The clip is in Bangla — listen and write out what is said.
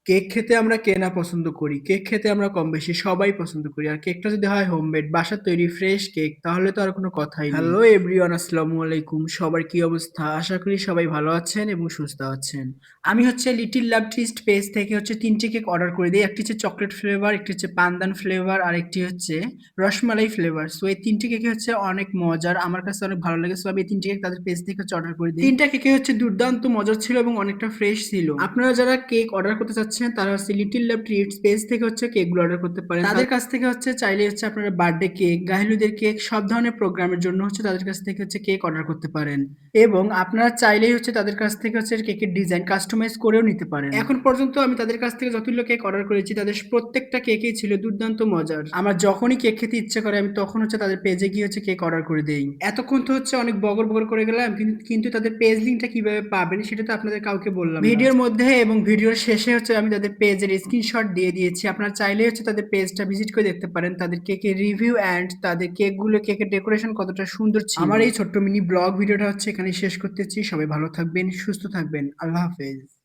কেক খেতে আমরা কে না পছন্দ করি? কেক খেতে আমরা কম-বেশি সবাই পছন্দ করি। আর কেকটা যদি হয় হোমমেড বাসার তৈরি ফ্রেশ কেক তাহলে তো আর কোনো কথাই নেই। হ্যালো এভরিওয়ান আসসালামু আলাইকুম। সবার কি অবস্থা? আশা করি সবাই ভালো আছেন এবং সুস্থ আছেন। আমি হচ্ছে লিটল লাভ ট্রিস্ট পেজ থেকে হচ্ছে ৩ টি কেক অর্ডার করে দেই। একটি হচ্ছে চকোলেট ফ্লেভার, একটি হচ্ছে পান্দান ফ্লেভার আর একটি হচ্ছে রসমালাই ফ্লেভার। সো এই ৩ টি কেকই হচ্ছে অনেক মজার। আমার কাছে অনেক ভালো লাগে। সো আমি এই ৩ টি কেক তাদের পেজ থেকে হচ্ছে অর্ডার করে দিই। ৩ টা কেকই হচ্ছে দুর্দান্ত মজার ছিল এবং অনেকটা ফ্রেশ ছিল। আপনারা যারা কেক অর্ডার করতে চাচ্ছেন তারা হচ্ছে লিটল লাভ ট্রিটস পেজ থেকে হচ্ছে কেকগুলো অর্ডার করতে পারেন। তাদের কাছ থেকে হচ্ছে চাইলে হচ্ছে আপনারা বার্থডে কেক, গাহিলুদের কেক সব ধরনের প্রোগ্রামের জন্য হচ্ছে তাদের কাছ থেকে হচ্ছে কেক অর্ডার করতে পারেন। এবং আপনারা চাইলেই হচ্ছে তাদের কাছ থেকে হচ্ছে কেকের ডিজাইন কাস্টমাইজ করেও নিতে পারেন। এখন পর্যন্ত আমি তাদের কাছ থেকে যতগুলো কেক অর্ডার করেছি তাদের প্রত্যেকটা কেকই ছিল দুর্দান্ত মজার। আমার যখনই কেক খেতে ইচ্ছে করে আমি তখন হচ্ছে তাদের পেজে গিয়ে হচ্ছে কেক অর্ডার করে দেই। এতক্ষণ তো হচ্ছে অনেক বগর বগর করে গেলাম, কিন্তু তাদের পেজ লিঙ্কটা কিভাবে পাবেন সেটা তো আপনাদের কাউকে বললাম না। ভিডিওর মধ্যে এবং ভিডিওর শেষে হচ্ছে আমি তাদের পেজের স্ক্রিনশট দিয়ে দিয়েছি। আপনারা চাইলে হচ্ছে তাদের পেজটা ভিজিট করে দেখতে পারেন তাদের কেকের রিভিউ অ্যান্ড তাদের কেকগুলো, কেকের ডেকোরেশন কতটা সুন্দর ছিল। আমার এই ছোট্ট মিনি ব্লগ ভিডিওটা হচ্ছে এখানে শেষ করতেছি। সবাই ভালো থাকবেন, সুস্থ থাকবেন। আল্লাহ হাফেজ।